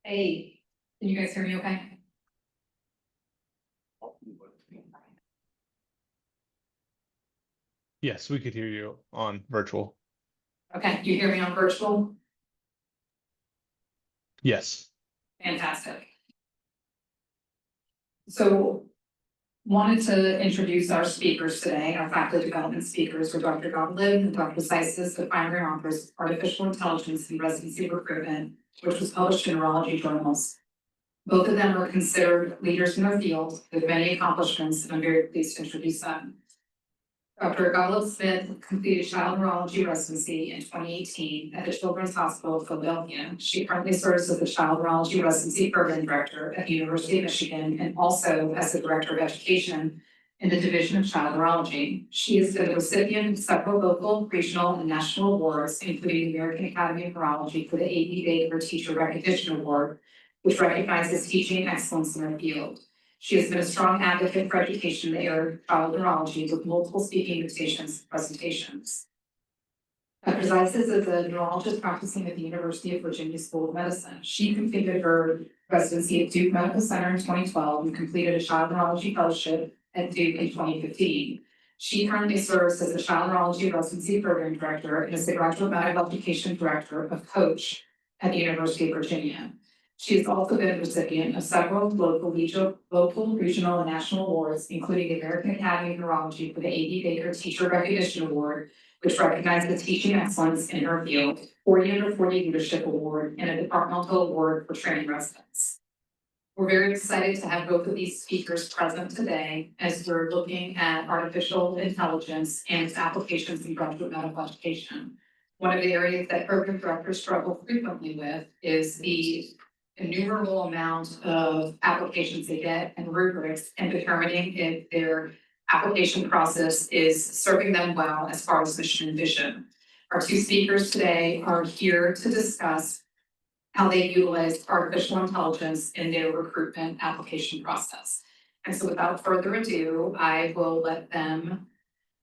Hey, can you guys hear me okay? Yes, we could hear you on virtual. Okay, do you hear me on virtual? Yes. Fantastic. So, wanted to introduce our speakers today, our faculty development speakers, for Dr. Gottlieb and Dr. Xixis, the primary authors of Artificial Intelligence in Residency Recruitment, which was published in neurology journals. Both of them are considered leaders in their field with many accomplishments, and I'm very pleased to introduce them. Dr. Gottlieb-Smith completed child neurology residency in 2018 at the Children's Hospital of Philadelphia. She currently serves as the child neurology residency program director at the University of Michigan and also as the director of education in the Division of Child Neurology. She is the recipient of several local, regional, and national awards, including the American Academy of Neurology for the A.E. Baker Teacher Recognition Award, which recognizes teaching excellence in her field. She has been a strong advocate for education in the area of child neurology with multiple speaking invitations and presentations. Dr. Xixis is a neurologist practicing at the University of Virginia School of Medicine. She completed her residency at Duke Medical Center in 2012 and completed a child neurology fellowship at Duke in 2015. She currently serves as the child neurology residency program director and is the graduate medical education director of COACH at the University of Virginia. She has also been a recipient of several local, regional, and national awards, including the American Academy of Neurology for the A.B. Baker Teacher Recognition Award, which recognizes teaching excellence in her field, 40 Under 40 Leadership Award, and a departmental award for training residents. We're very excited to have both of these speakers present today as we're looking at artificial intelligence and its applications in graduate medical education. One of the areas that program directors struggle frequently with is the innumerable amount of applications they get and rubrics, and determining if their application process is serving them well as far as mission and vision. Our two speakers today are here to discuss how they utilize artificial intelligence in their recruitment application process. And so without further ado, I will let them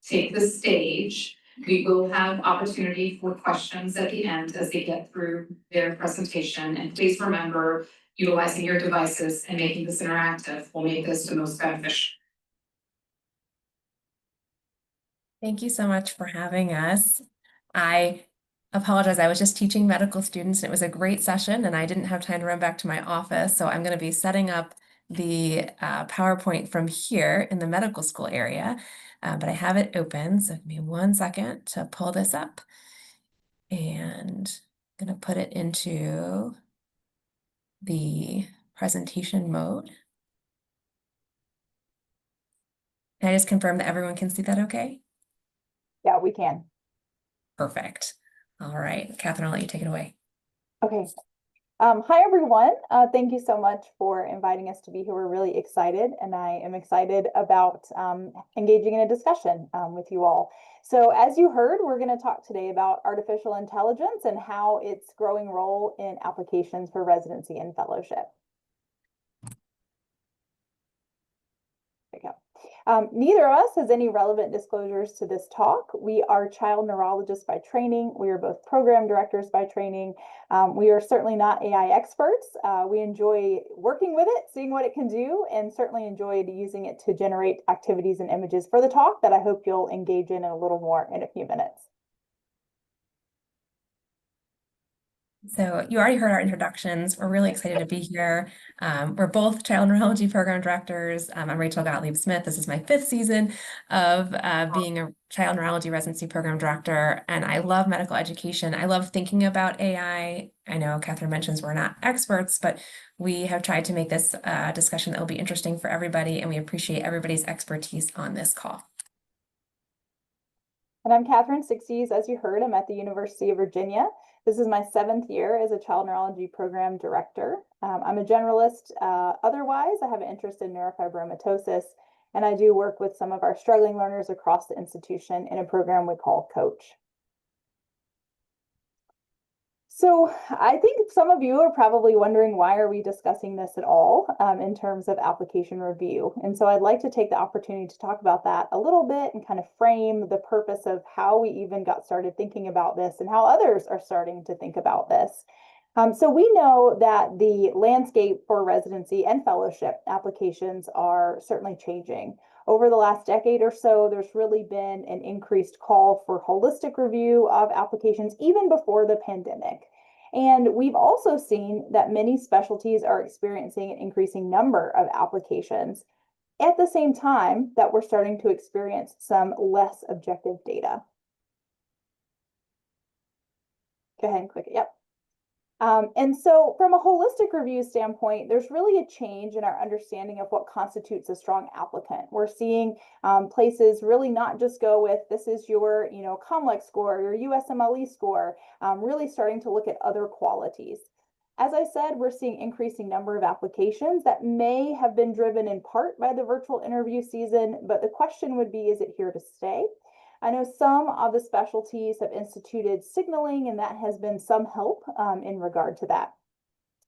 take the stage. We will have opportunity for questions at the end as they get through their presentation. And please remember, utilizing your devices and making this interactive will make this the most beneficial. Thank you so much for having us. I apologize, I was just teaching medical students and it was a great session and I didn't have time to run back to my office. So I'm going to be setting up the PowerPoint from here in the medical school area. But I have it open, so give me 1 second to pull this up. And I'm going to put it into the presentation mode. Can I just confirm that everyone can see that okay? Yeah, we can. Perfect. All right, Catherine, I'll let you take it away. Okay. Hi, everyone. Thank you so much for inviting us to be here. We're really excited, and I am excited about engaging in a discussion with you all. So as you heard, we're going to talk today about artificial intelligence and how its growing role in applications for residency and fellowship. There we go. Neither of us has any relevant disclosures to this talk. We are child neurologists by training. We are both program directors by training. We are certainly not AI experts. We enjoy working with it, seeing what it can do, and certainly enjoyed using it to generate activities and images for the talk that I hope you'll engage in a little more in a few minutes. So you already heard our introductions. We're really excited to be here. We're both child neurology program directors. I'm Rachel Gottlieb-Smith. This is my 5th season of being a child neurology residency program director, and I love medical education. I love thinking about AI. I know Catherine mentions we're not experts, but we have tried to make this discussion that will be interesting for everybody, and we appreciate everybody's expertise on this call. And I'm Catherine Xixis. As you heard, I'm at the University of Virginia. This is my 7th year as a child neurology program director. I'm a generalist. Otherwise, I have an interest in neurofibromatosis, and I do work with some of our struggling learners across the institution in a program we call COACH. So I think some of you are probably wondering, why are we discussing this at all in terms of application review? And so I'd like to take the opportunity to talk about that a little bit and kind of frame the purpose of how we even got started thinking about this and how others are starting to think about this. So we know that the landscape for residency and fellowship applications are certainly changing. Over the last decade or so, there's really been an increased call for holistic review of applications even before the pandemic. And we've also seen that many specialties are experiencing an increasing number of applications at the same time that we're starting to experience some less objective data. Go ahead and click it. Yep. And so from a holistic review standpoint, there's really a change in our understanding of what constitutes a strong applicant. We're seeing places really not just go with this is your, COMLEX score, your USMLE score, really starting to look at other qualities. As I said, we're seeing increasing number of applications that may have been driven in part by the virtual interview season, but the question would be, is it here to stay? I know some of the specialties have instituted signaling, and that has been some help in regard to that.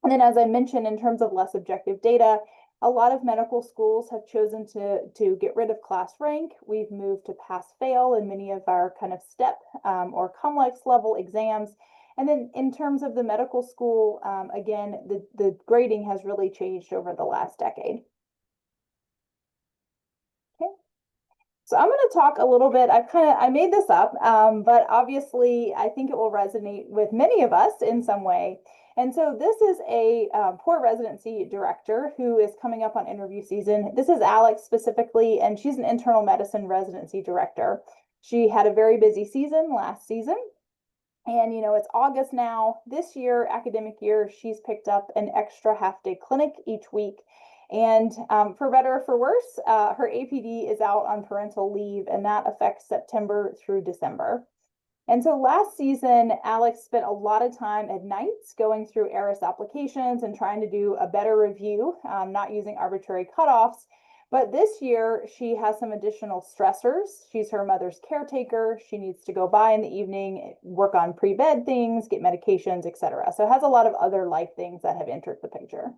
And then, as I mentioned, in terms of less objective data, a lot of medical schools have chosen to get rid of class rank. We've moved to pass-fail in many of our kind of STEP or COMLEX level exams. And then in terms of the medical school, again, the grading has really changed over the last decade. So I'm going to talk a little bit, I made this up, but obviously I think it will resonate with many of us in some way. And so this is a poor residency director who is coming up on interview season. This is Alex specifically, and she's an internal medicine residency director. She had a very busy season last season. And, it's August now. This year, academic year, she's picked up an extra half-day clinic each week. And for better or for worse, her APD is out on parental leave, and that affects September through December. And so last season, Alex spent a lot of time at nights going through ARIS applications and trying to do a better review, not using arbitrary cutoffs. But this year, she has some additional stressors. She's her mother's caretaker. She needs to go by in the evening, work on pre-bed things, get medications, etc. So it has a lot of other life things that have entered the picture.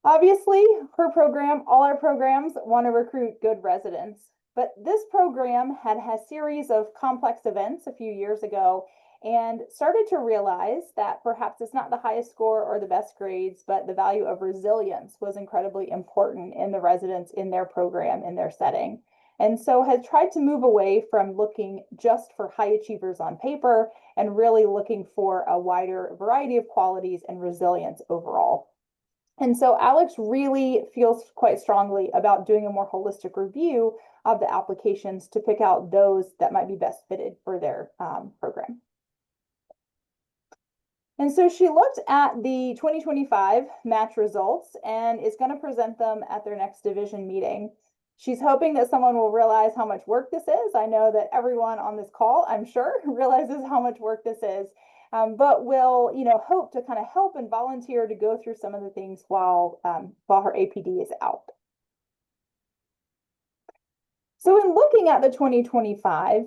Obviously, her program, all our programs want to recruit good residents, but this program had a series of complex events a few years ago and started to realize that perhaps it's not the highest score or the best grades, but the value of resilience was incredibly important in the residents in their program, in their setting. And so has tried to move away from looking just for high achievers on paper and really looking for a wider variety of qualities and resilience overall. And so Alex really feels quite strongly about doing a more holistic review of the applications to pick out those that might be best fitted for their program. And so she looked at the 2025 match results and is going to present them at their next division meeting. She's hoping that someone will realize how much work this is. I know that everyone on this call, I'm sure, realizes how much work this is. But will, hope to kind of help and volunteer to go through some of the things while her APD is out. So in looking at the 2025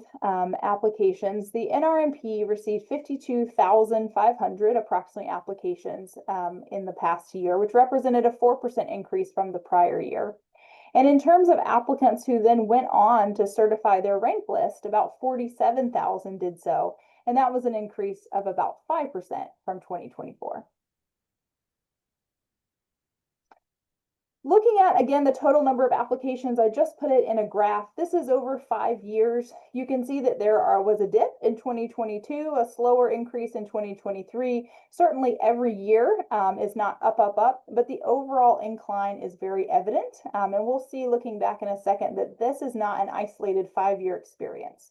applications, the NRMP received 52,500 approximately applications in the past year, which represented a 4% increase from the prior year. And in terms of applicants who then went on to certify their rank list, about 47,000 did so. And that was an increase of about 5% from 2024. Looking at, again, the total number of applications, I just put it in a graph. This is over 5 years. You can see that there was a dip in 2022, a slower increase in 2023. Certainly every year is not up, but the overall incline is very evident. And we'll see looking back in a second that this is not an isolated 5-year experience.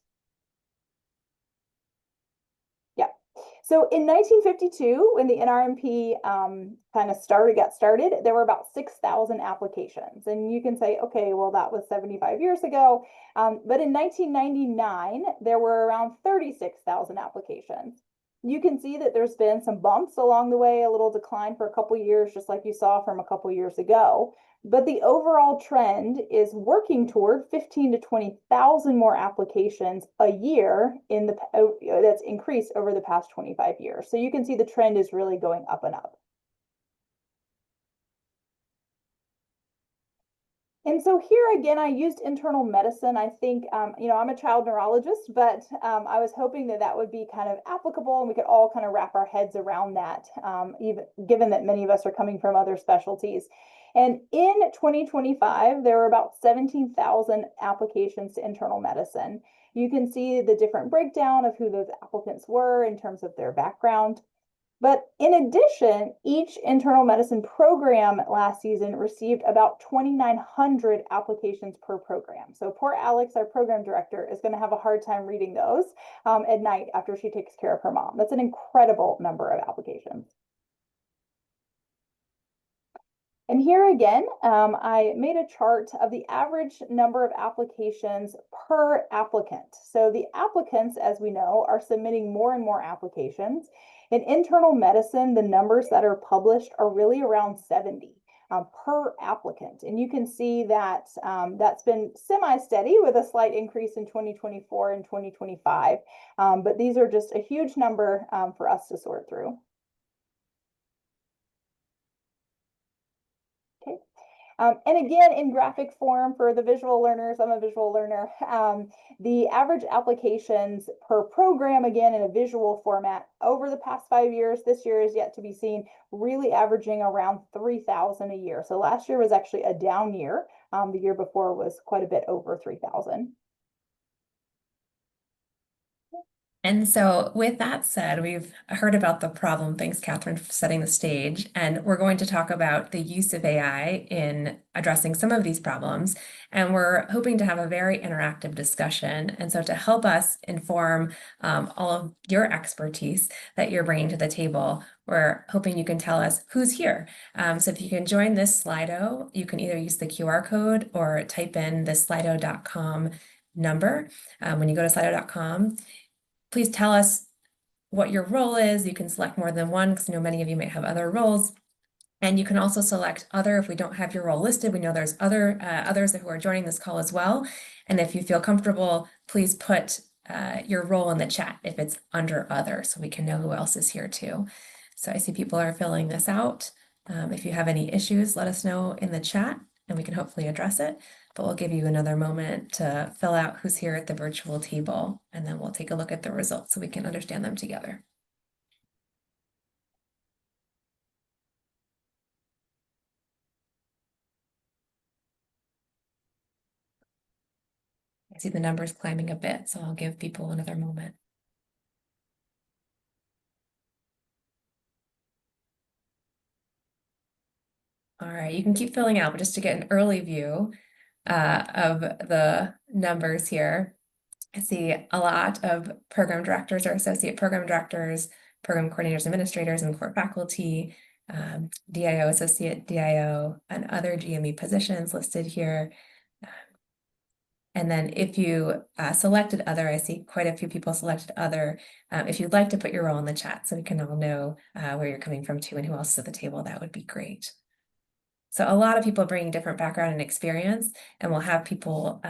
So in 1952, when the NRMP got started, there were about 6,000 applications. And you can say, okay, well, that was 75 years ago. But in 1999, there were around 36,000 applications. You can see that there's been some bumps along the way, a little decline for a couple years, just like you saw from a couple years ago. But the overall trend is working toward 15 to 20,000 more applications a year that's increased over the past 25 years. So you can see the trend is really going up and up. And so here again, I used internal medicine. I think, you know, I'm a child neurologist, but I was hoping that that would be kind of applicable and we could all kind of wrap our heads around that, even given that many of us are coming from other specialties. And in 2025, there were about 17,000 applications to internal medicine. You can see the different breakdown of who those applicants were in terms of their background. But in addition, each internal medicine program last season received about 2,900 applications per program. So poor Alex, our program director, is going to have a hard time reading those at night after she takes care of her mom. That's an incredible number of applications. And here again, I made a chart of the average number of applications per applicant. So the applicants, as we know, are submitting more and more applications. In internal medicine, the numbers that are published are really around 70 per applicant. And you can see that that's been semi-steady with a slight increase in 2024 and 2025. But these are just a huge number for us to sort through. And again, in graphic form for the visual learners, I'm a visual learner, the average applications per program, again, in a visual format over the past 5 years, this year is yet to be seen, really averaging around 3,000 a year. So last year was actually a down year. The year before was quite a bit over 3,000. And so with that said, we've heard about the problem. Thanks, Catherine, for setting the stage. And we're going to talk about the use of AI in addressing some of these problems. And we're hoping to have a very interactive discussion. And so to help us inform all of your expertise that you're bringing to the table, we're hoping you can tell us who's here. So if you can join this Slido, you can either use the QR code or type in the slido.com number. When you go to slido.com, please tell us what your role is. You can select more than one because I know many of you might have other roles. And you can also select other if we don't have your role listed. We know there's others who are joining this call as well. And if you feel comfortable, please put your role in the chat if it's under other so we can know who else is here too. So I see people are filling this out. If you have any issues, let us know in the chat and we can hopefully address it. But we'll give you another moment to fill out who's here at the virtual table, and then we'll take a look at the results so we can understand them together. I see the numbers climbing a bit, so I'll give people another moment. All right, you can keep filling out, but just to get an early view of the numbers here. I see a lot of program directors or associate program directors, program coordinators, administrators, and core faculty, DIO, associate DIO, and other GME positions listed here. And then if you selected other, I see quite a few people selected other. If you'd like to put your role in the chat so we can all know where you're coming from too and who else is at the table, that would be great. So a lot of people bringing different background and experience, and we'll have people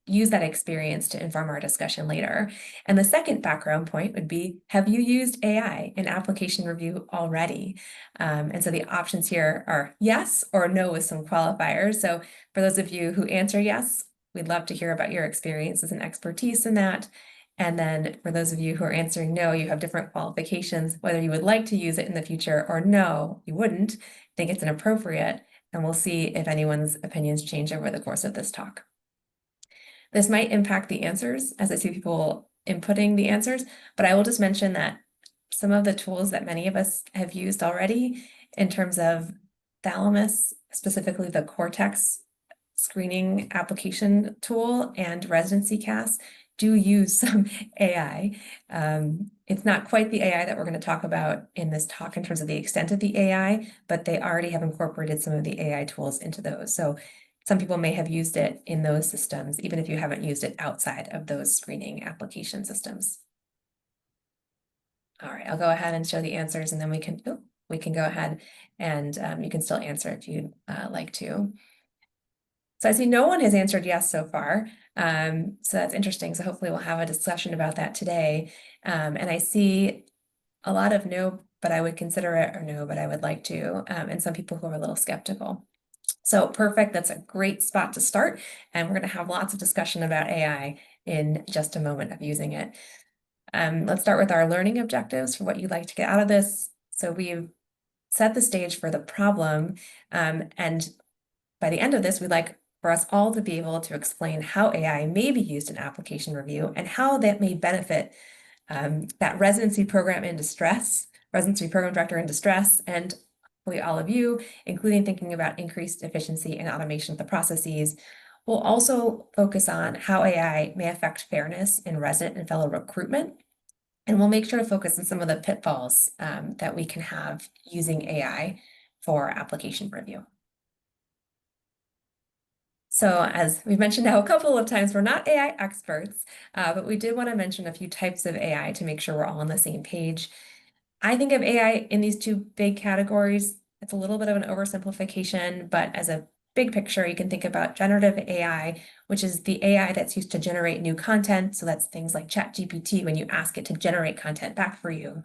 use that experience to inform our discussion later. And the second background point would be, have you used AI in application review already? And so the options here are yes or no with some qualifiers. So for those of you who answer yes, we'd love to hear about your experiences and expertise in that. And then for those of you who are answering no, you have different qualifications, whether you would like to use it in the future or no, you wouldn't think it's inappropriate. And we'll see if anyone's opinions change over the course of this talk. This might impact the answers as I see people inputting the answers, but I will just mention that some of the tools that many of us have used already in terms of Thalamus, specifically the Cortex screening application tool and residency CAS, do use some AI. It's not quite the AI that we're going to talk about in this talk in terms of the extent of the AI, but they already have incorporated some of the AI tools into those. So some people may have used it in those systems, even if you haven't used it outside of those screening application systems. All right, I'll go ahead and show the answers and then we can go ahead and you can still answer if you'd like to. So I see no one has answered yes so far. So that's interesting. So hopefully we'll have a discussion about that today. And I see a lot of no, but I would consider it, or no, but I would like to, and some people who are a little skeptical. So perfect, that's a great spot to start. And we're going to have lots of discussion about AI in just a moment of using it. Let's start with our learning objectives for what you'd like to get out of this. So we've set the stage for the problem. And by the end of this, we'd like for us all to be able to explain how AI may be used in application review and how that may benefit that residency program director in distress, and hopefully all of you, including thinking about increased efficiency and automation of the processes. We'll also focus on how AI may affect fairness in resident and fellow recruitment. And we'll make sure to focus on some of the pitfalls that we can have using AI for application review. So as we've mentioned now a couple of times, we're not AI experts, but we did want to mention a few types of AI to make sure we're all on the same page. I think of AI in these two big categories. It's a little bit of an oversimplification, but as a big picture, you can think about generative AI, which is the AI that's used to generate new content. So that's things like ChatGPT when you ask it to generate content back for you.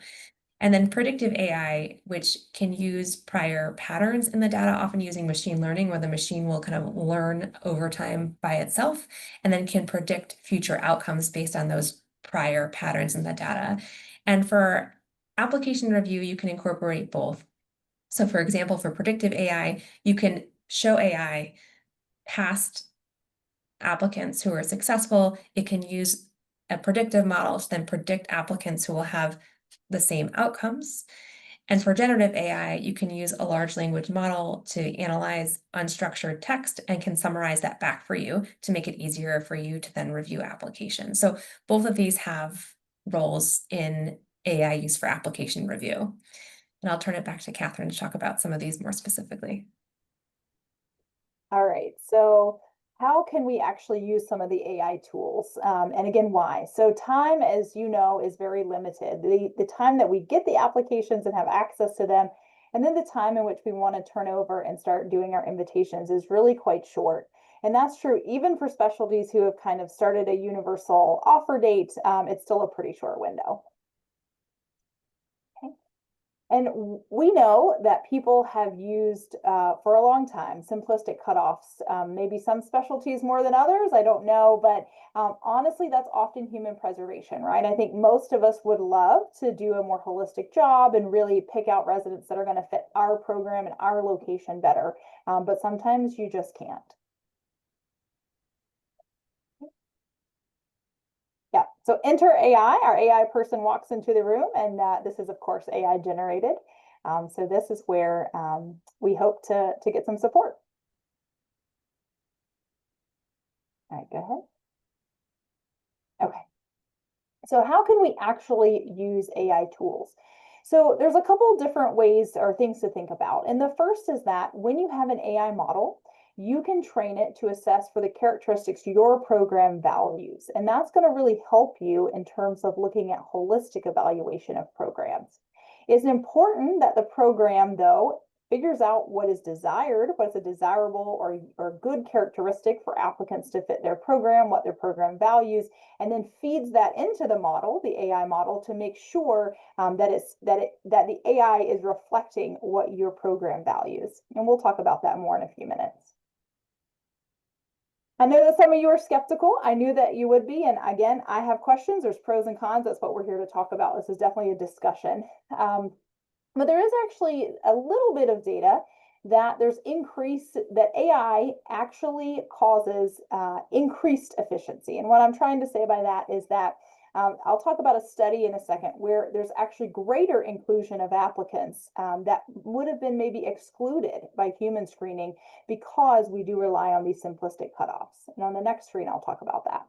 And then predictive AI, which can use prior patterns in the data, often using machine learning, where the machine will kind of learn over time by itself, and then can predict future outcomes based on those prior patterns in the data. And for application review, you can incorporate both. So for example, for predictive AI, you can show AI past applicants who are successful. It can use a predictive model to then predict applicants who will have the same outcomes. And for generative AI, you can use a large language model to analyze unstructured text and can summarize that back for you to make it easier for you to then review applications. So both of these have roles in AI use for application review. And I'll turn it back to Catherine to talk about some of these more specifically. All right, so how can we actually use some of the AI tools? And again, why? So time, as you know, is very limited. The time that we get the applications and have access to them, and then the time in which we want to turn over and start doing our invitations is really quite short. And that's true even for specialties who have kind of started a universal offer date. It's still a pretty short window. And we know that people have used for a long time simplistic cutoffs, maybe some specialties more than others, I don't know, but honestly, that's often human preservation, right? I think most of us would love to do a more holistic job and really pick out residents that are going to fit our program and our location better, but sometimes you just can't. Yeah, so enter AI. Our AI person walks into the room, and this is, of course, AI generated. So this is where we hope to get some support. All right, go ahead. Okay. So how can we actually use AI tools? So there's a couple different ways or things to think about. And the first is that when you have an AI model, you can train it to assess for the characteristics your program values. And that's going to really help you in terms of looking at holistic evaluation of programs. It's important that the program, though, figures out what is desired, what's a desirable or good characteristic for applicants to fit their program, what their program values, and then feeds that into the model, the AI model, to make sure that the AI is reflecting what your program values. And we'll talk about that more in a few minutes. I know that some of you are skeptical. I knew that you would be. And again, I have questions. There's pros and cons. That's what we're here to talk about. This is definitely a discussion. But there is actually a little bit of data that that AI actually causes increased efficiency. And what I'm trying to say by that is that I'll talk about a study in a second where there's actually greater inclusion of applicants that would have been maybe excluded by human screening because we do rely on these simplistic cutoffs. And on the next screen, I'll talk about that.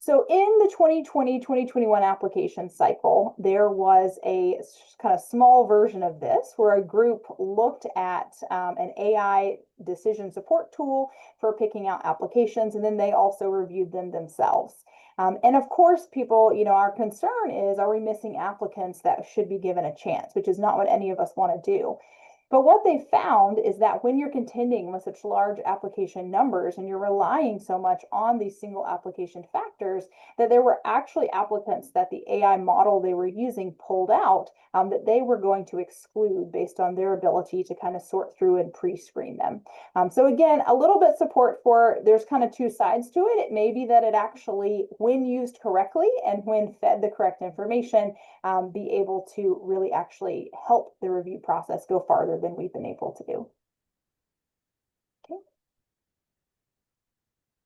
So in the 2020-2021 application cycle, there was a kind of small version of this where a group looked at an AI decision support tool for picking out applications, and then they also reviewed them themselves. And of course, people, our concern is, are we missing applicants that should be given a chance, which is not what any of us want to do. But what they found is that when you're contending with such large application numbers and you're relying so much on these single application factors, that there were actually applicants that the AI model they were using pulled out that they were going to exclude based on their ability to kind of sort through and pre-screen them. So again, a little bit support for, there's kind of two sides to it. It may be that it actually, when used correctly and when fed the correct information, be able to really actually help the review process go farther than we've been able to do. Okay.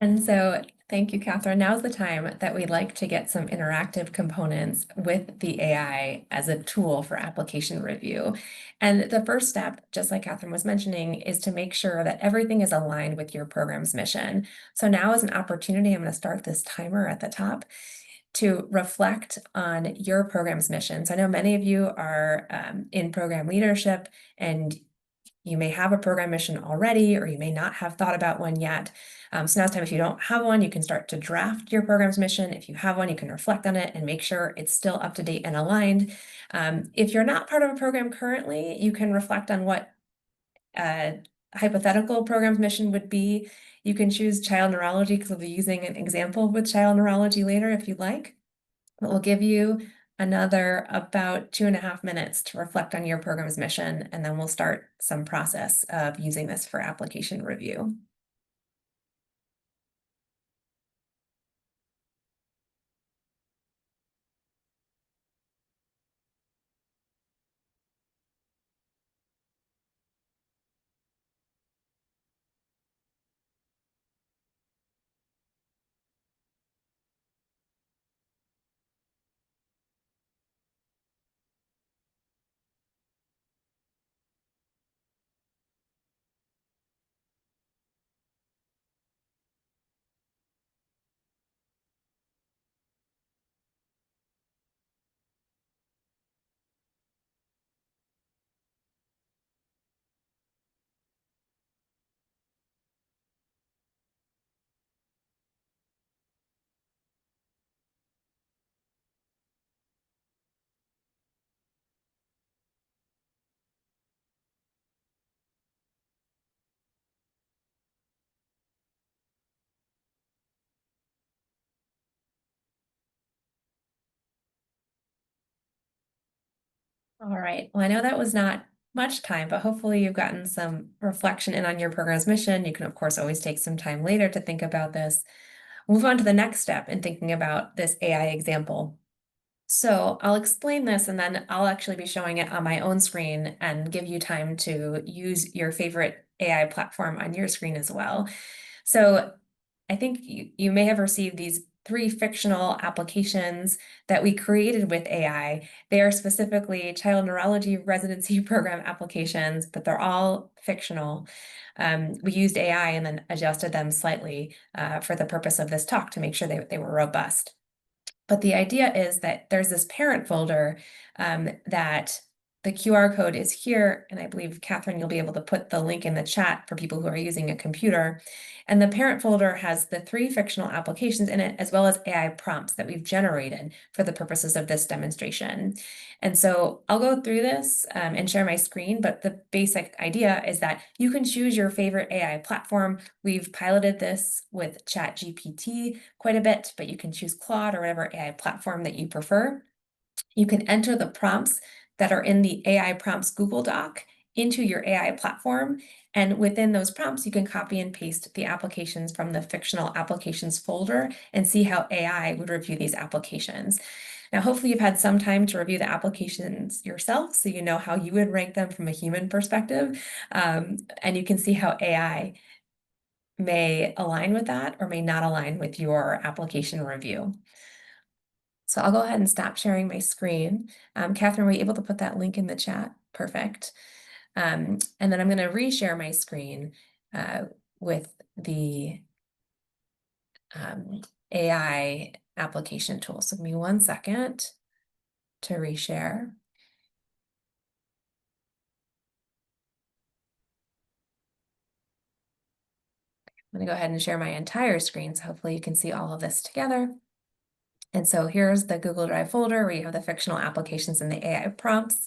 And so thank you, Catherine. Now's the time that we'd like to get some interactive components with the AI as a tool for application review. And the first step, just like Catherine was mentioning, is to make sure that everything is aligned with your program's mission. So now is an opportunity, I'm going to start this timer at the top, to reflect on your program's mission. So I know many of you are in program leadership, and you may have a program mission already, or you may not have thought about one yet. So now's time, if you don't have one, you can start to draft your program's mission. If you have one, you can reflect on it and make sure it's still up to date and aligned. If you're not part of a program currently, you can reflect on what hypothetical program's mission would be. You can choose child neurology because we'll be using an example with child neurology later if you'd like. But we'll give you another about 2.5 minutes to reflect on your program's mission, and then we'll start some process of using this for application review. All right, well, I know that was not much time, but hopefully you've gotten some reflection in on your program's mission. You can, of course, always take some time later to think about this. Move on to the next step in thinking about this AI example. So I'll explain this, and then I'll actually be showing it on my own screen and give you time to use your favorite AI platform on your screen as well. So I think you may have received these 3 fictional applications that we created with AI. They are specifically child neurology residency program applications, but they're all fictional. We used AI and then adjusted them slightly for the purpose of this talk to make sure they were robust. But the idea is that there's this parent folder that the QR code is here, and I believe, Catherine, you'll be able to put the link in the chat for people who are using a computer. And the parent folder has the 3 fictional applications in it, as well as AI prompts that we've generated for the purposes of this demonstration. And so I'll go through this and share my screen, but the basic idea is that you can choose your favorite AI platform. We've piloted this with ChatGPT quite a bit, but you can choose Claude or whatever AI platform that you prefer. You can enter the prompts that are in the AI prompts Google Doc into your AI platform. And within those prompts, you can copy and paste the applications from the fictional applications folder and see how AI would review these applications. Now, hopefully you've had some time to review the applications yourself, so you know how you would rank them from a human perspective. And you can see how AI may align with that or may not align with your application review. So I'll go ahead and stop sharing my screen. Catherine, were you able to put that link in the chat? Perfect. And then I'm going to reshare my screen with the AI application tool. So give me 1 second to reshare. I'm going to go ahead and share my entire screen, so hopefully you can see all of this together. And so here's the Google Drive folder where you have the fictional applications and the AI prompts.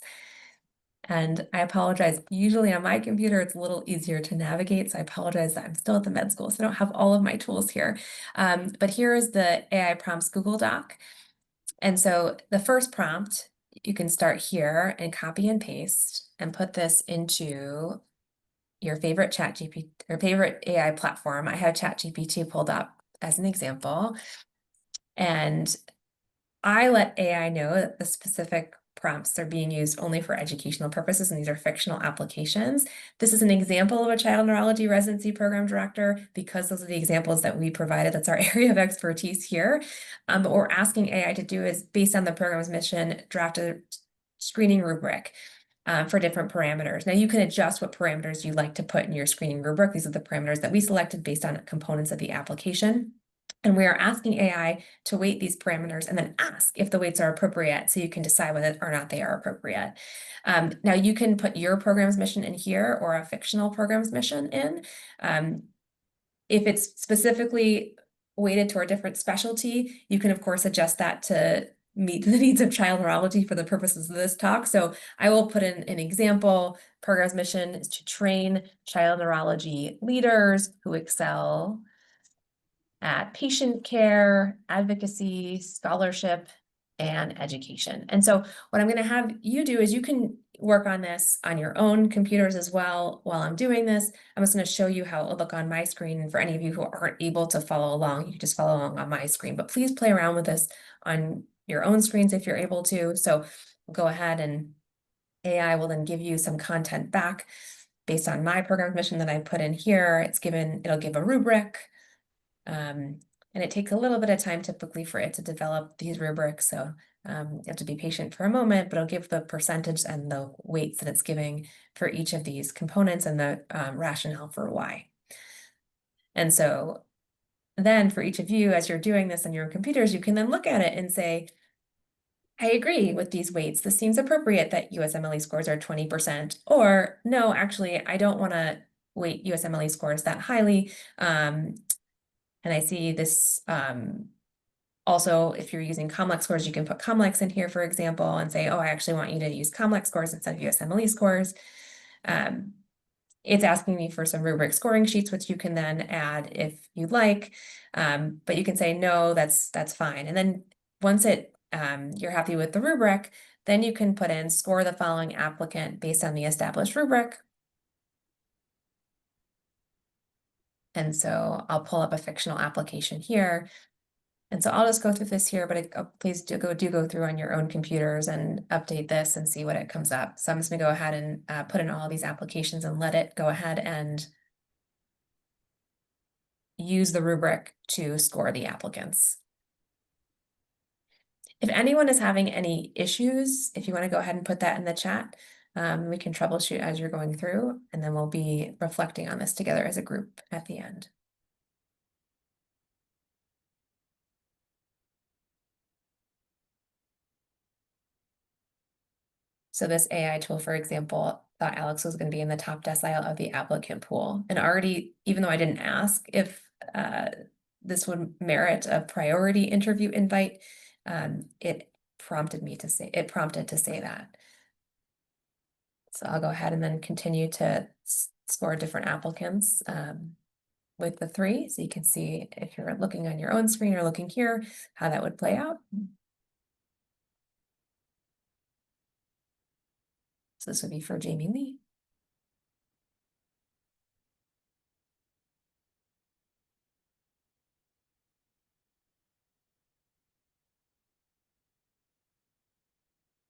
And I apologize, usually on my computer, it's a little easier to navigate. So I apologize that I'm still at the med school, so I don't have all of my tools here. But here is the AI prompts Google Doc. And so the first prompt, you can start here and copy and paste and put this into your favorite ChatGPT or favorite AI platform. I have ChatGPT pulled up as an example. And I let AI know that the specific prompts are being used only for educational purposes, and these are fictional applications. This is an example of a child neurology residency program director because those are the examples that we provided. That's our area of expertise here. But what we're asking AI to do is, based on the program's mission, draft a screening rubric for different parameters. Now you can adjust what parameters you like to put in your screening rubric. These are the parameters that we selected based on components of the application. And we are asking AI to weight these parameters and then ask if the weights are appropriate so you can decide whether or not they are appropriate. Now you can put your program's mission in here or a fictional program's mission in. If it's specifically weighted to a different specialty, you can of course adjust that to meet the needs of child neurology for the purposes of this talk. So I will put in an example. Program's mission is to train child neurology leaders who excel at patient care, advocacy, scholarship, and education. And so what I'm going to have you do is you can work on this on your own computers as well while I'm doing this. I'm just going to show you how it will look on my screen. And for any of you who aren't able to follow along, you can just follow along on my screen. But please play around with this on your own screens if you're able to. So go ahead and AI will then give you some content back based on my program mission that I put in here. It'll give a rubric. And it takes a little bit of time typically for it to develop these rubrics. So you have to be patient for a moment, but it'll give the percentage and the weights that it's giving for each of these components and the rationale for why. And so then for each of you, as you're doing this on your computers, you can then look at it and say, I agree with these weights. This seems appropriate that USMLE scores are 20%, or no, actually, I don't want to weight USMLE scores that highly. And I see this also, if you're using COMLEX scores, you can put COMLEX in here, for example, and say, oh, I actually want you to use COMLEX scores instead of USMLE scores. It's asking me for some rubric scoring sheets, which you can then add if you'd like. But you can say, no, that's fine. And then once you're happy with the rubric, then you can put in score the following applicant based on the established rubric. And so I'll pull up a fictional application here. And so I'll just go through this here, but please do go through on your own computers and update this and see what it comes up. So I'm just gonna go ahead and put in all these applications and let it go ahead and use the rubric to score the applicants. If anyone is having any issues, if you want to go ahead and put that in the chat, we can troubleshoot as you're going through, and then we'll be reflecting on this together as a group at the end. So this AI tool, for example, thought Alex was going to be in the top decile of the applicant pool. And already, even though I didn't ask if this would merit a priority interview invite, it prompted to say that. So I'll go ahead and then continue to score different applicants with the 3. So you can see if you're looking on your own screen or looking here, how that would play out. So this would be for Jamie Lee.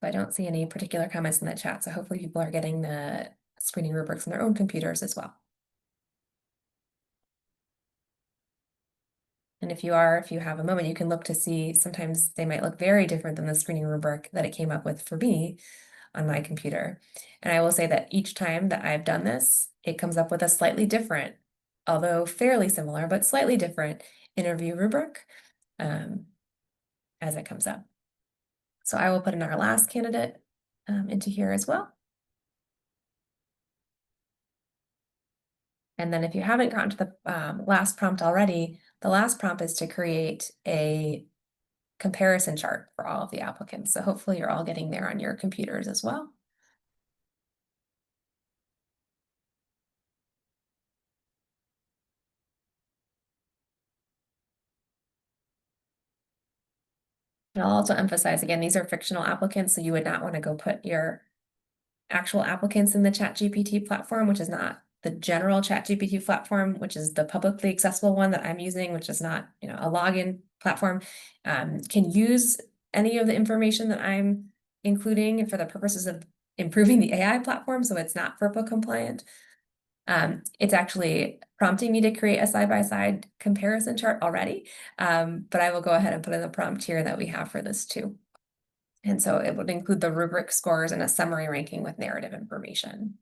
I don't see any particular comments in the chat, so hopefully people are getting the screening rubrics on their own computers as well. And if you have a moment, you can look to see, sometimes they might look very different than the screening rubric that it came up with for me on my computer. And I will say that each time that I've done this, it comes up with a slightly different, although fairly similar, but slightly different interview rubric as it comes up. So I will put in our last candidate into here as well. And then if you haven't gotten to the last prompt already, the last prompt is to create a comparison chart for all of the applicants. So hopefully you're all getting there on your computers as well. And I'll also emphasize again, these are fictional applicants, so you would not want to go put your actual applicants in the ChatGPT platform, which is not the general ChatGPT platform, which is the publicly accessible one that I'm using, which is not, you know, a login platform, can use any of the information that I'm including for the purposes of improving the AI platform, so it's not FERPA compliant. It's actually prompting me to create a side-by-side comparison chart already, but I will go ahead and put in the prompt here that we have for this too. And so it would include the rubric scores and a summary ranking with narrative information.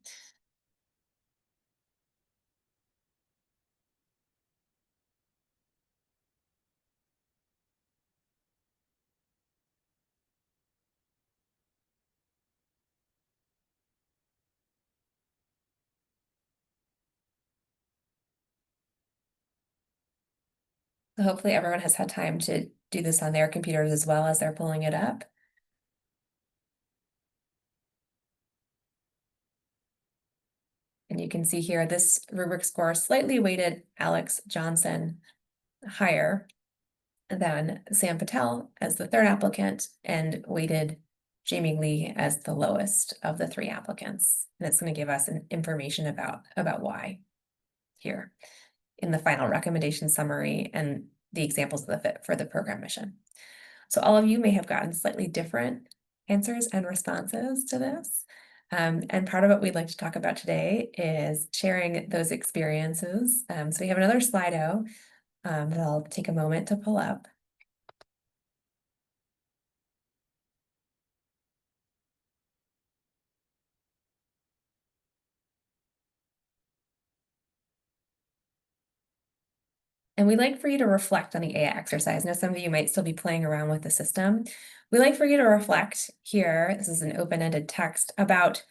So hopefully everyone has had time to do this on their computers as well as they're pulling it up. And you can see here, this rubric score slightly weighted Alex Johnson higher than Sam Patel as the third applicant and weighted Jamie Lee as the lowest of the three applicants. And it's going to give us an information about why here in the final recommendation summary and the examples of the fit for the program mission. So all of you may have gotten slightly different answers and responses to this. And part of what we'd like to talk about today is sharing those experiences. So we have another Slido that I'll take a moment to pull up. And we'd like for you to reflect on the AI exercise. Now, some of you might still be playing around with the system. We'd like for you to reflect here, this is an open-ended text, about,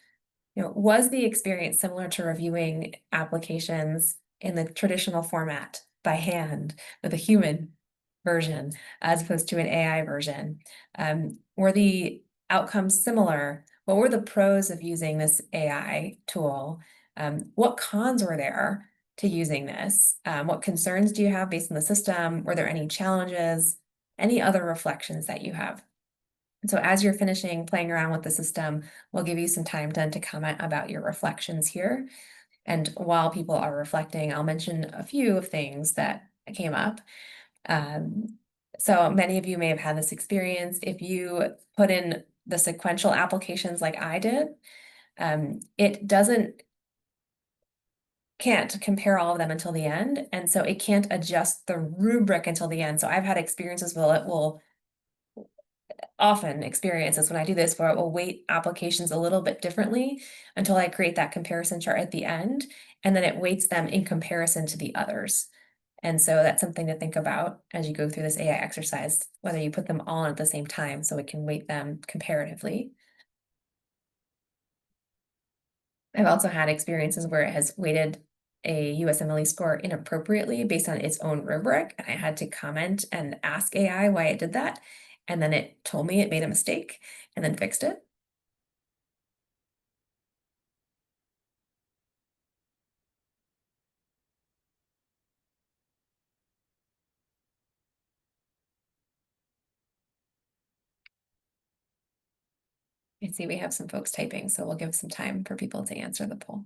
you know, was the experience similar to reviewing applications in the traditional format by hand with a human version as opposed to an AI version? Were the outcomes similar? What were the pros of using this AI tool? What cons were there to using this? What concerns do you have based on the system? Were there any challenges? Any other reflections that you have? So as you're finishing playing around with the system, we'll give you some time then to comment about your reflections here. And while people are reflecting, I'll mention a few of things that came up. So many of you may have had this experience. If you put in the sequential applications like I did, it can't compare all of them until the end. And so it can't adjust the rubric until the end. So I've had experiences where it will often experiences when I do this, where it will weight applications a little bit differently until I create that comparison chart at the end, and then it weights them in comparison to the others. And so that's something to think about as you go through this AI exercise, whether you put them all at the same time so it can weight them comparatively. I've also had experiences where it has weighted a USMLE score inappropriately based on its own rubric, and I had to comment and ask AI why it did that. And then it told me it made a mistake and then fixed it. You can see we have some folks typing, so we'll give some time for people to answer the poll.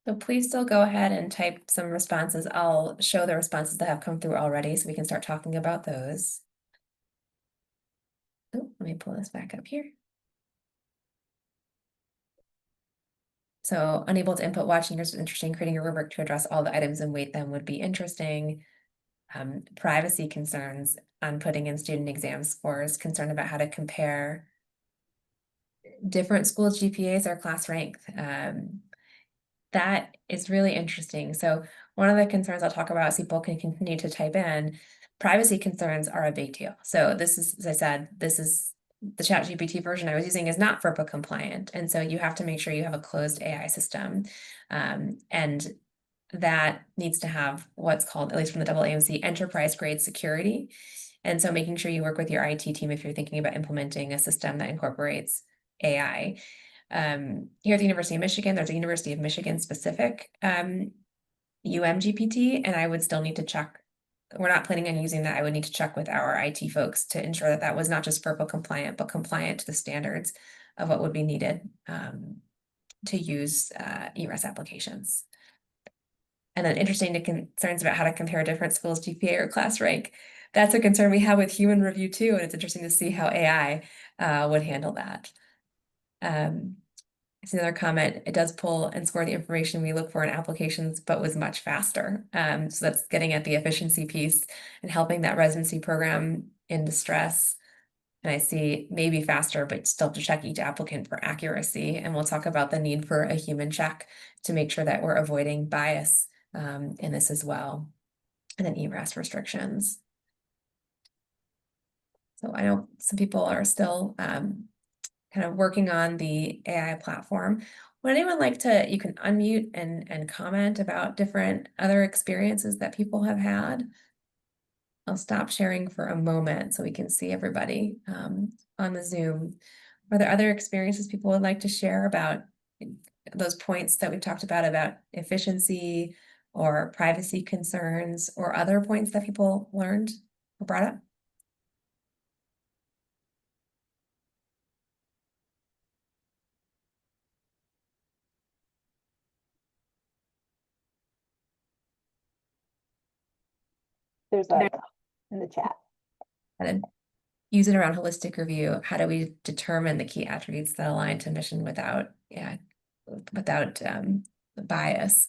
So please still go ahead and type some responses. I'll show the responses that have come through already so we can start talking about those. Oh, let me pull this back up here. So unable to input watching is interesting. Creating a rubric to address all the items and weight them would be interesting. Privacy concerns on putting in student exam scores, concerned about how to compare different schools' GPAs or class rank. That is really interesting. So one of the concerns I'll talk about, as people can continue to type in, privacy concerns are a big deal. So this is, as I said, this is the ChatGPT version I was using is not FERPA compliant. And so you have to make sure you have a closed AI system. And that needs to have what's called, at least from the AAMC, enterprise grade security. And so making sure you work with your IT team if you're thinking about implementing a system that incorporates AI. Here at the University of Michigan, there's a University of Michigan specific UMGPT, and I would still need to check. We're not planning on using that. I would need to check with our IT folks to ensure that that was not just FERPA compliant, but compliant to the standards of what would be needed to use ERAS applications. And then interesting to concerns about how to compare different schools' GPA or class rank. That's a concern we have with human review too, and it's interesting to see how AI would handle that. It's another comment. It does pull and score the information we look for in applications, but was much faster. So that's getting at the efficiency piece and helping that residency program in distress. And I see maybe faster, but still to check each applicant for accuracy. And we'll talk about the need for a human check to make sure that we're avoiding bias in this as well. And then ERAS restrictions. So I know some people are still kind of working on the AI platform. Would anyone like to, you can unmute and comment about different other experiences that people have had. I'll stop sharing for a moment so we can see everybody on the Zoom. Are there other experiences people would like to share about those points that we talked about efficiency or privacy concerns, or other points that people learned or brought up? There's a in the chat. And use it around holistic review. How do we determine the key attributes that align to mission without bias?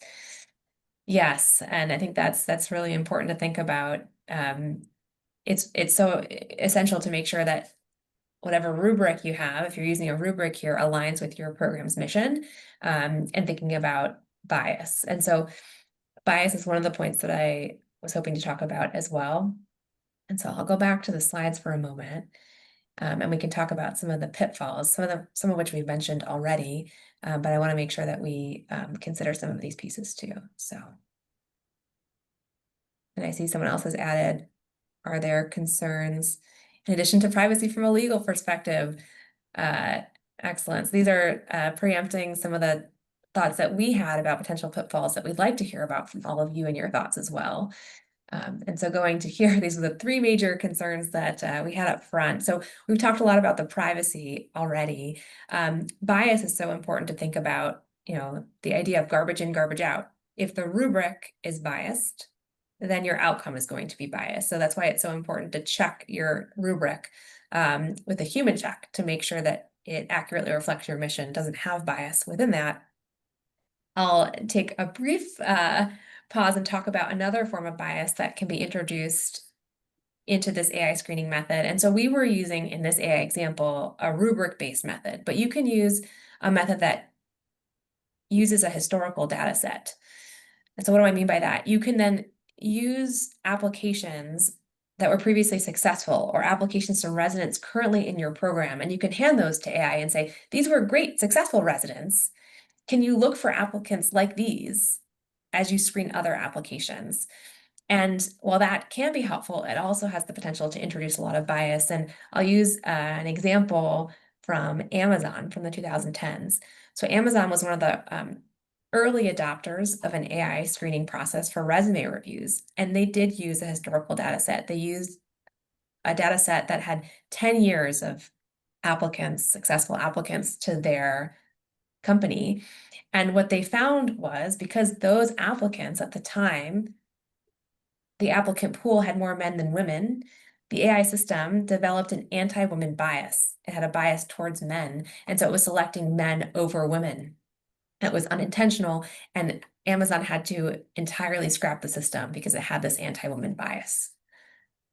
Yes, and I think that's really important to think about. It's so essential to make sure that whatever rubric you have, if you're using a rubric here, aligns with your program's mission, and thinking about bias. And so bias is one of the points that I was hoping to talk about as well. And so I'll go back to the slides for a moment, and we can talk about some of the pitfalls, some of which we've mentioned already, but I want to make sure that we consider some of these pieces too. So, and I see someone else has added, are there concerns in addition to privacy from a legal perspective? Excellent. These are preempting some of the thoughts that we had about potential pitfalls that we'd like to hear about from all of you and your thoughts as well. And so going to here, these are the three major concerns that we had up front. So we've talked a lot about the privacy already. Bias is so important to think about, the idea of garbage in, garbage out. If the rubric is biased, then your outcome is going to be biased. So that's why it's so important to check your rubric with a human check to make sure that it accurately reflects your mission, doesn't have bias within that. I'll take a brief pause and talk about another form of bias that can be introduced into this AI screening method. And so we were using in this AI example a rubric-based method, but you can use a method that uses a historical data set. And so what do I mean by that? You can then use applications that were previously successful or applications to residents currently in your program, and you can hand those to AI and say, these were great, successful residents. Can you look for applicants like these as you screen other applications? And while that can be helpful, it also has the potential to introduce a lot of bias. And I'll use an example from Amazon from the 2010s. So Amazon was one of the early adopters of an AI screening process for resume reviews, and they did use a historical data set. They used a data set that had 10 years of applicants, successful applicants to their company. And what they found was, because those applicants at the time, the applicant pool had more men than women, the AI system developed an anti-women bias. It had a bias towards men, and so it was selecting men over women. It was unintentional, and Amazon had to entirely scrap the system because it had this anti-woman bias.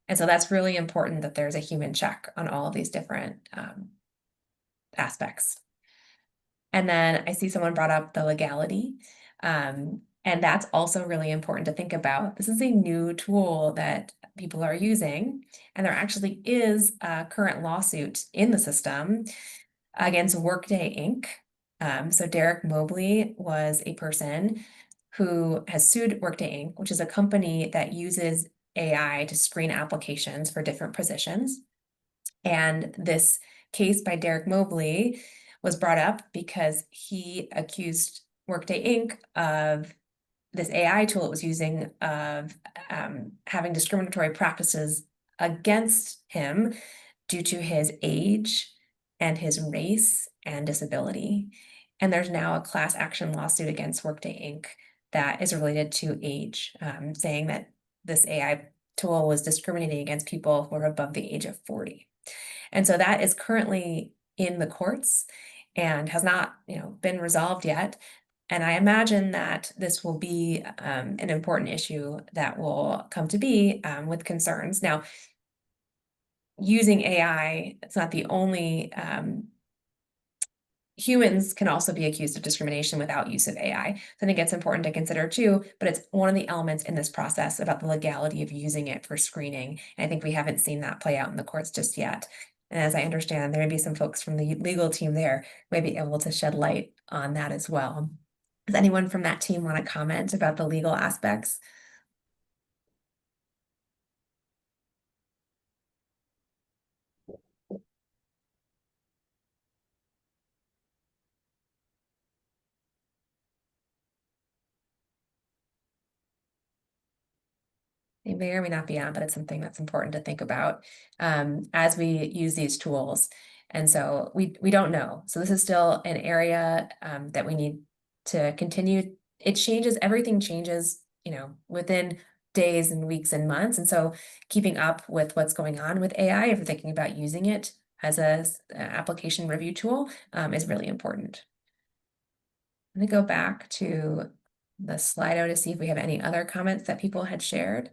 And so that's really important that there's a human check on all of these different aspects. And then I see someone brought up the legality. And that's also really important to think about. This is a new tool that people are using, and there actually is a current lawsuit in the system against Workday Inc. So Derek Mobley was a person who has sued Workday Inc., which is a company that uses AI to screen applications for different positions. And this case by Derek Mobley was brought up because he accused Workday Inc. of this AI tool it was using of having discriminatory practices against him due to his age and his race and disability. And there's now a class action lawsuit against Workday Inc. that is related to age, saying that this AI tool was discriminating against people who are above the age of 40. And so that is currently in the courts and has not, been resolved yet. And I imagine that this will be an important issue that will come to be with concerns. Now, using AI, it's not the only, humans can also be accused of discrimination without use of AI. So I think it's important to consider too, but it's one of the elements in this process about the legality of using it for screening. And I think we haven't seen that play out in the courts just yet. And as I understand, there may be some folks from the legal team there may be able to shed light on that as well. Does anyone from that team want to comment about the legal aspects? They may or may not be on, but it's something that's important to think about as we use these tools. And so we don't know. So this is still an area that we need to continue. It changes, everything changes, within days and weeks and months. And so keeping up with what's going on with AI, if you're thinking about using it as a application review tool, is really important. Let me go back to the Slido to see if we have any other comments that people had shared.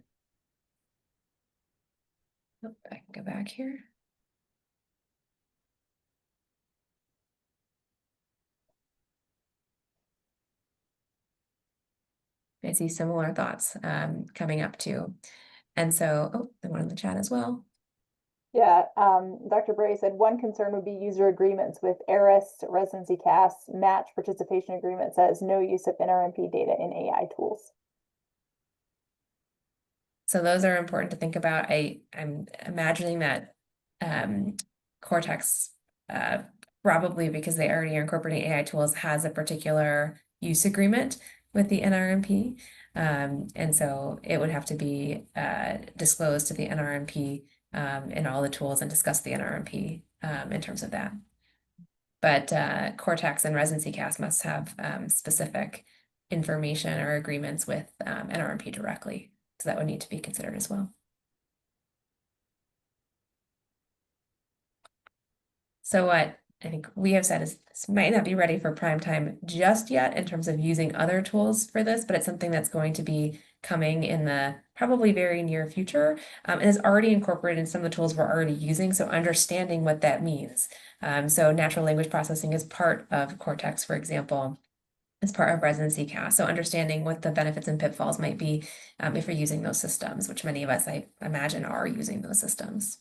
Oh, I can go back here. I see similar thoughts coming up too. And so, oh, the one in the chat as well. Yeah, Dr. Bray said one concern would be user agreements with ARIS, residency CAS, match participation agreement says no use of NRMP data in AI tools. So those are important to think about. I'm imagining that Cortex, probably because they already are incorporating AI tools, has a particular use agreement with the NRMP. And so it would have to be disclosed to the NRMP in all the tools and discuss the NRMP in terms of that. But Cortex and Residency CAS must have specific information or agreements with NRMP directly. So that would need to be considered as well. So what I think we have said is this might not be ready for prime time just yet in terms of using other tools for this, but it's something that's going to be coming in the probably very near future and is already incorporated in some of the tools we're already using. So understanding what that means. So natural language processing is part of Cortex, for example, as part of residency CAS. So understanding what the benefits and pitfalls might be if you're using those systems, which many of us, I imagine, are using those systems.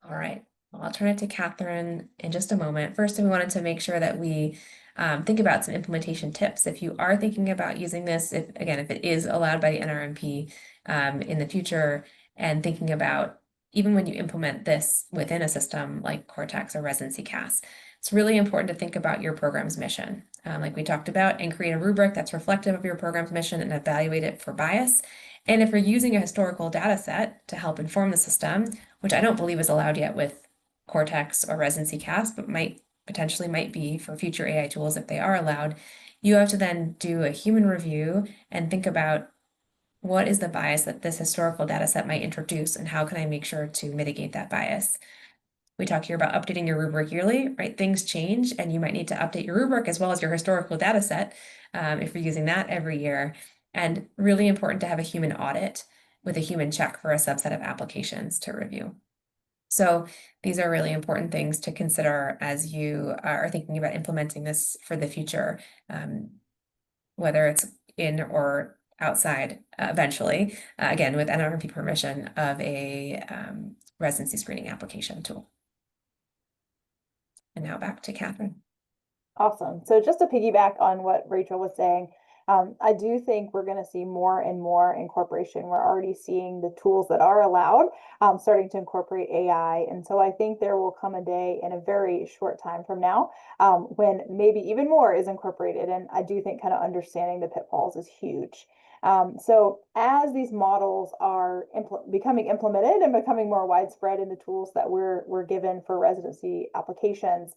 All right, well, I'll turn it to Catherine in just a moment. First, we wanted to make sure that we think about some implementation tips. If you are thinking about using this, if it is allowed by the NRMP in the future, and thinking about even when you implement this within a system like Cortex or Residency CAS, it's really important to think about your program's mission, like we talked about, and create a rubric that's reflective of your program's mission and evaluate it for bias. And if you're using a historical data set to help inform the system, which I don't believe is allowed yet with Cortex or Residency CAS, but potentially might be for future AI tools if they are allowed, you have to then do a human review and think about what is the bias that this historical data set might introduce and how can I make sure to mitigate that bias? We talk here about updating your rubric yearly, right? Things change and you might need to update your rubric as well as your historical data set if you're using that every year. And really important to have a human audit with a human check for a subset of applications to review. So these are really important things to consider as you are thinking about implementing this for the future, whether it's in or outside eventually, again, with NRMP permission of a residency screening application tool. And now back to Catherine. Awesome. So just to piggyback on what Rachel was saying, I do think we're going to see more and more incorporation. We're already seeing the tools that are allowed starting to incorporate AI. And so I think there will come a day in a very short time from now when maybe even more is incorporated. And I do think kind of understanding the pitfalls is huge. So as these models are becoming implemented and becoming more widespread in the tools that we're given for residency applications,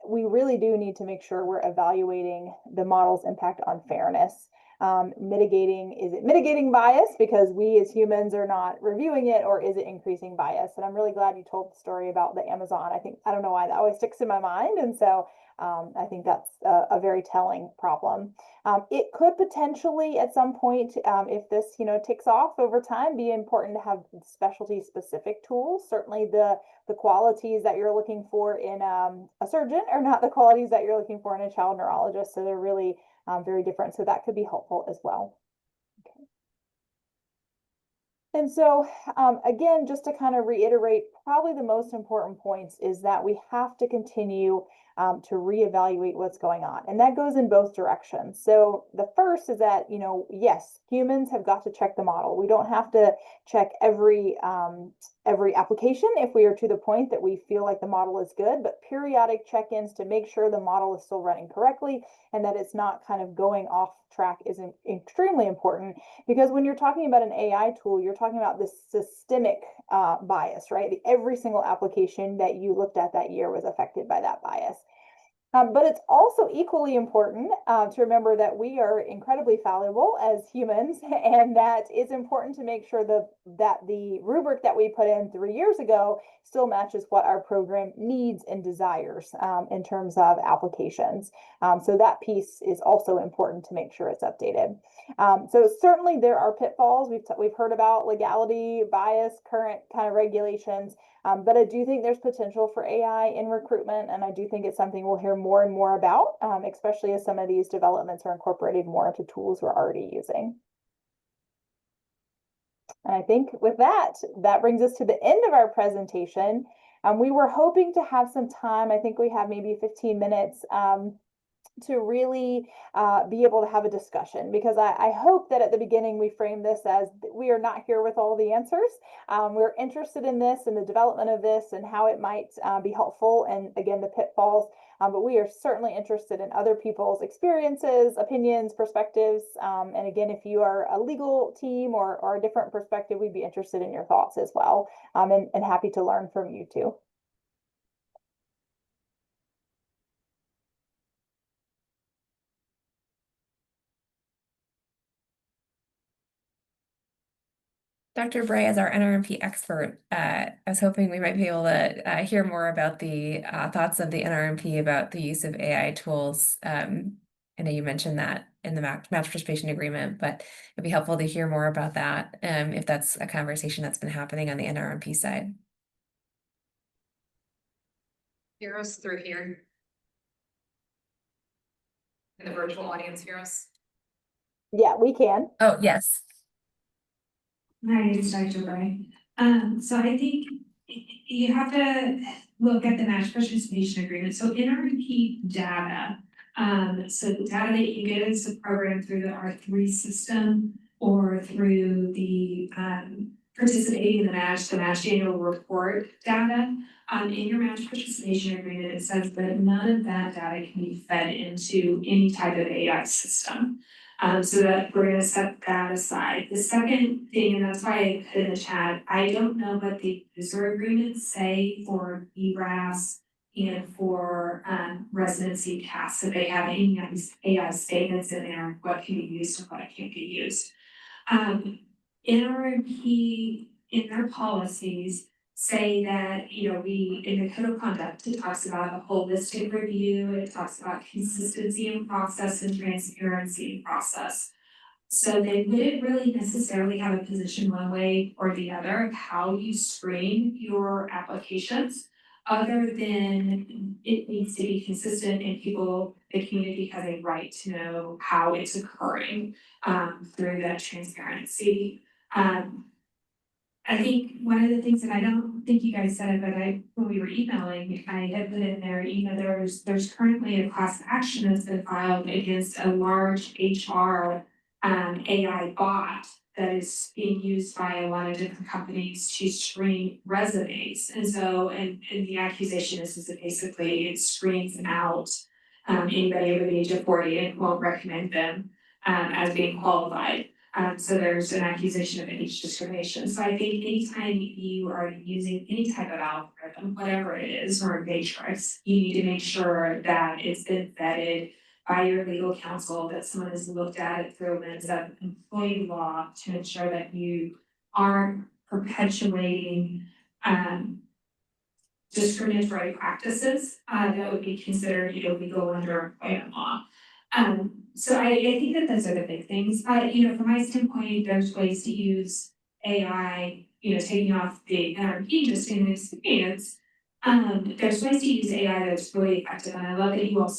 we really do need to make sure we're evaluating the model's impact on fairness. Is it mitigating bias because we as humans are not reviewing it, or is it increasing bias? And I'm really glad you told the story about the Amazon. I don't know why that always sticks in my mind. And so I think that's a very telling problem. It could potentially at some point, if this, takes off over time, be important to have specialty specific tools. Certainly the qualities that you're looking for in a surgeon are not the qualities that you're looking for in a child neurologist. So they're really very different. So that could be helpful as well. Okay. And so, again, just to kind of reiterate, probably the most important points is that we have to continue to reevaluate what's going on. And that goes in both directions. So the first is that, yes, humans have got to check the model. We don't have to check every application if we are to the point that we feel like the model is good, but periodic check-ins to make sure the model is still running correctly and that it's not kind of going off track is extremely important, because when you're talking about an AI tool, you're talking about this systemic bias, right? Every single application that you looked at that year was affected by that bias. But it's also equally important to remember that we are incredibly fallible as humans, and that it's important to make sure that the rubric that we put in 3 years ago still matches what our program needs and desires in terms of applications. So that piece is also important to make sure it's updated. So certainly there are pitfalls. We've heard about legality, bias, current kind of regulations. But I do think there's potential for AI in recruitment, and I do think it's something we'll hear more and more about, especially as some of these developments are incorporated more into tools we're already using. And I think with that brings us to the end of our presentation. We were hoping to have some time. I think we have maybe 15 minutes to really be able to have a discussion, because I hope that at the beginning we frame this as we are not here with all the answers. We're interested in this and the development of this and how it might be helpful, and again, the pitfalls, but we are certainly interested in other people's experiences, opinions, perspectives. And again, if you are a legal team or a different perspective, we'd be interested in your thoughts as well, and happy to learn from you too. Dr. Bray, as our NRMP expert, I was hoping we might be able to hear more about the thoughts of the NRMP about the use of AI tools. I know you mentioned that in the match participation agreement, but it'd be helpful to hear more about that if that's a conversation that's been happening on the NRMP side. Hear us through here. In the virtual audience, hear us? Yeah, we can. Oh, yes. Hi, it's Dr. Bray. So I think you have to look at the match participation agreement. So NRMP data, so the data that you get as a program through the R3 system or through the participating in the match annual report data, in your match participation agreement, it says that none of that data can be fed into any type of AI system. So that we're going to set that aside. The second thing, and that's why I put in the chat, I don't know what the user agreements say for ERAS and for residency tasks, if they have any of these AI statements in there, what can be used and what can't be used. NRMP in their policies say that, we, in the code of conduct, it talks about a holistic review, it talks about consistency in process and transparency in process. So they wouldn't really necessarily have a position one way or the other of how you screen your applications, other than it needs to be consistent and the community has a right to know how it's occurring through that transparency. I think one of the things that I don't think you guys said it, but when we were emailing, I had put in there, there's currently a class action that's been filed against a large HR AI bot that is being used by a lot of different companies to screen resumes. And so, and the accusation is that basically it screens out anybody over the age of 40 and won't recommend them as being qualified. So there's an accusation of age discrimination. So I think anytime you are using any type of algorithm, whatever it is, or a matrix, you need to make sure that it's been vetted by your legal counsel, that someone has looked at it through a lens of employee law to ensure that you aren't perpetuating discriminatory practices that would be considered illegal under employment law. So I think that those are the big things. From my standpoint, there's ways to use AI, taking off the NRP just in experience. There's ways to use AI that's really effective. And I love that you all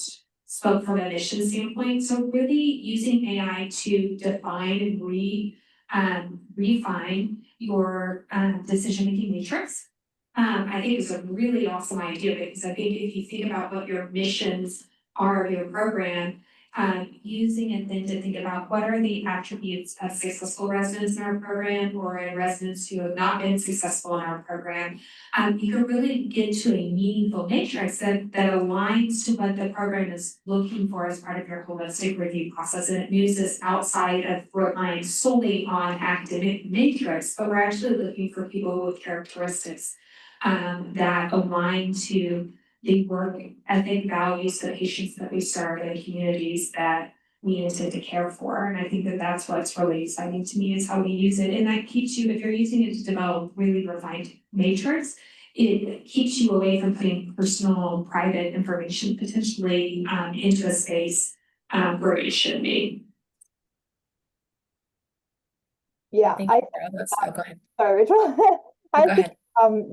spoke from a mission standpoint. So really using AI to define and refine your decision-making matrix. I think is a really awesome idea, because I think if you think about what your missions are of your program, using it then to think about what are the attributes of successful residents in our program or in residents who have not been successful in our program, you can really get to a meaningful matrix that aligns to what the program is looking for as part of your holistic review process. And it moves us outside of relying solely on academic matrix, but we're actually looking for people with characteristics that align to the work ethic values, the patients that we serve, and the communities that we intend to care for. And I think that that's what's really exciting to me, is how we use it. And that keeps you, if you're using it to develop really refined matrix, it keeps you away from putting personal, private information potentially into a space where it should be. Yeah, Thank you for all those. Oh, go ahead. sorry, Rachel. Go I think ahead.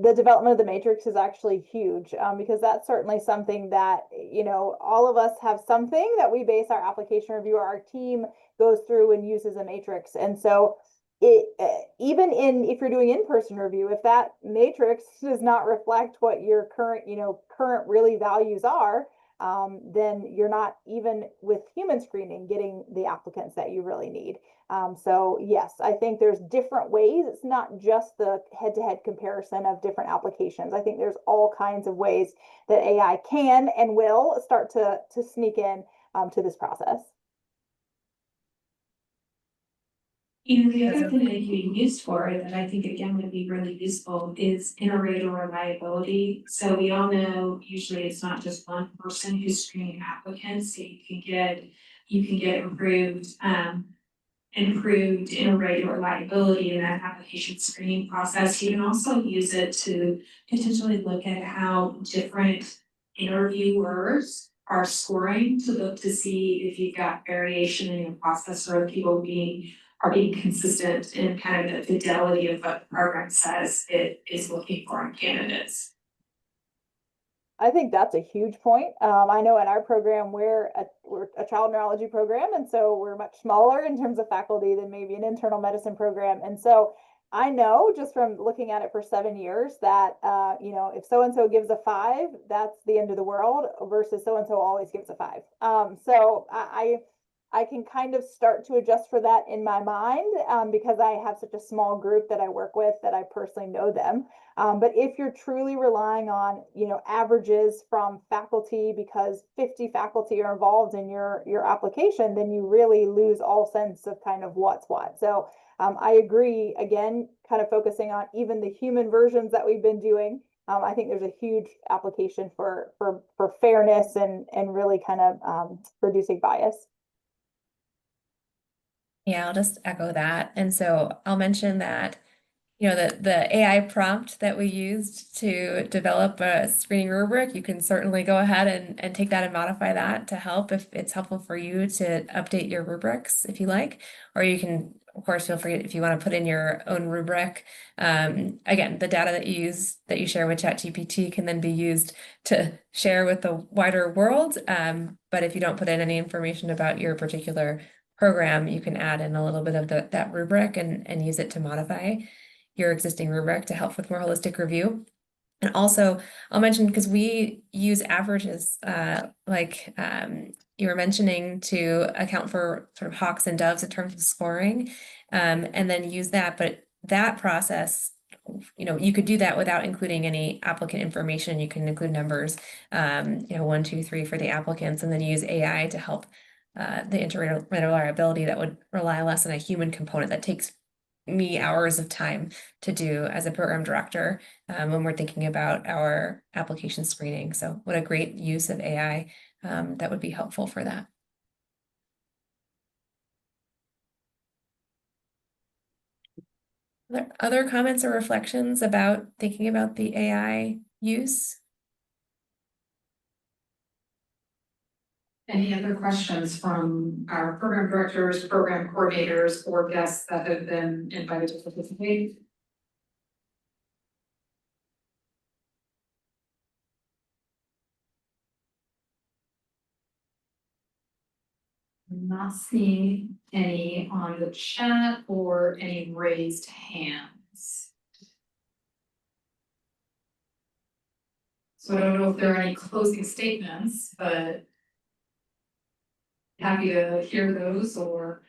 the development of the matrix is actually huge, because that's certainly something that, all of us have something that we base our application review, or our team goes through and uses a matrix. And so even if you're doing in-person review, if that matrix does not reflect what your current really values are, then you're not, even with human screening, getting the applicants that you really need. So yes, I think there's different ways. It's not just the head-to-head comparison of different applications. I think there's all kinds of ways that AI can and will start to sneak in to this process. The other thing that it can be used for, that I think again would be really useful, is inter-rater reliability. So we all know usually it's not just one person who's screening applicants. So you can get improved inter-rater reliability in that application screening process. You can also use it to potentially look at how different interviewers are scoring, to look to see if you've got variation in your process, or if people are being consistent in kind of the fidelity of what the program says it is looking for in candidates. I think that's a huge point. I know in our program, we're a child neurology program, and so we're much smaller in terms of faculty than maybe an internal medicine program. And so I know just from looking at it for 7 years that, if so-and-so gives a 5, that's the end of the world, versus so-and-so always gives a 5. So I can kind of start to adjust for that in my mind, because I have such a small group that I work with that I personally know them. But if you're truly relying on, averages from faculty, because 50 faculty are involved in your application, then you really lose all sense of kind of what's what. So I agree, again, kind of focusing on even the human versions that we've been doing. I think there's a huge application for fairness and really kind of reducing bias. Yeah, I'll just echo that. And so I'll mention that the AI prompt that we used to develop a screening rubric, you can certainly go ahead and take that and modify that to help if it's helpful for you to update your rubrics if you like, or you can, of course, feel free if you want to put in your own rubric. Again, the data that you share with ChatGPT can then be used to share with the wider world. But if you don't put in any information about your particular program, you can add in a little bit of that rubric and use it to modify your existing rubric to help with more holistic review. And also, I'll mention, because we use averages, like you were mentioning, to account for sort of hawks and doves in terms of scoring, and then use that. But that process, you could do that without including any applicant information. You can include numbers, 1, 2, 3 for the applicants, and then use AI to help the interreliability that would rely less on a human component that takes me hours of time to do as a program director when we're thinking about our application screening. So what a great use of AI that would be helpful for that. Are there other comments or reflections about thinking about the AI use? Any other questions from our program directors, program coordinators, or guests that have been invited to participate? I'm not seeing any on the chat or any raised hands. So I don't know if there are any closing statements, but happy to hear those. Or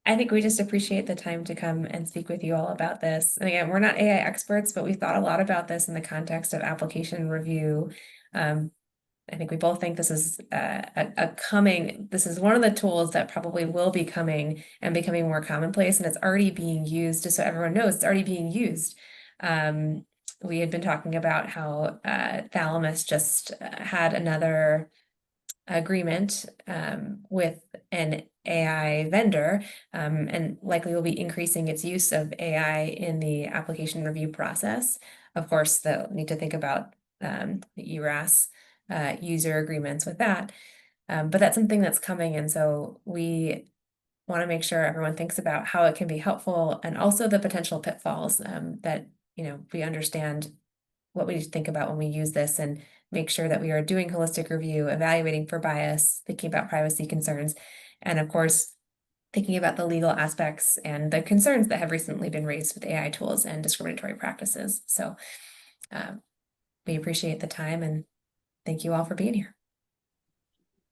I think we just appreciate the time to come and speak with you all about this. And again, we're not AI experts, but we thought a lot about this in the context of application review. I think we both think this is this is one of the tools that probably will be coming and becoming more commonplace, and it's already being used, just so everyone knows, it's already being used. We had been talking about how Thalamus just had another agreement with an AI vendor, and likely will be increasing its use of AI in the application review process. Of course, they'll need to think about the ERAS user agreements with that, but that's something that's coming, and so we want to make sure everyone thinks about how it can be helpful, and also the potential pitfalls that we understand what we need to think about when we use this, and make sure that we are doing holistic review, evaluating for bias, thinking about privacy concerns, and of course, thinking about the legal aspects and the concerns that have recently been raised with AI tools and discriminatory practices. So we appreciate the time, and thank you all for being here.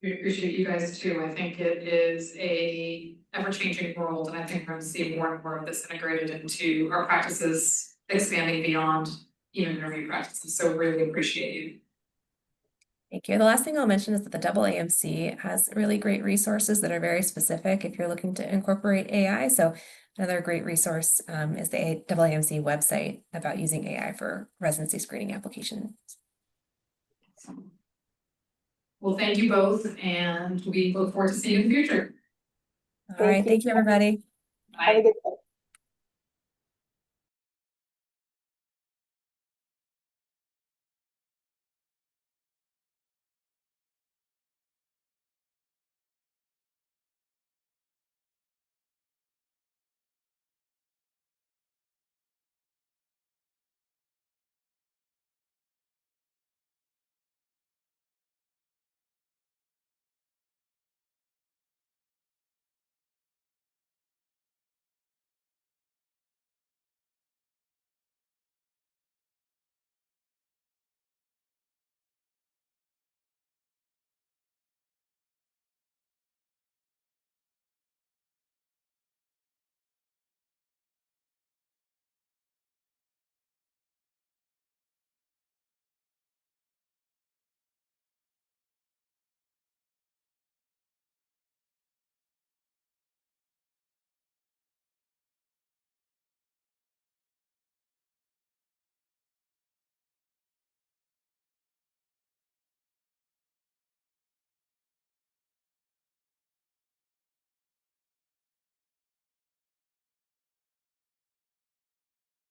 we appreciate you guys too. I think it is a ever-changing world, and I think we're going to see more and more of this integrated into our practices, expanding beyond even interview practices. So really appreciate you. Thank you. The last thing I'll mention is that the AAMC has really great resources that are very specific if you're looking to incorporate AI. So another great resource is the AAMC website about using AI for residency screening applications. Well, thank you both, and we look forward to seeing you in the future. All right. Thank you, everybody. Bye. Have a good day.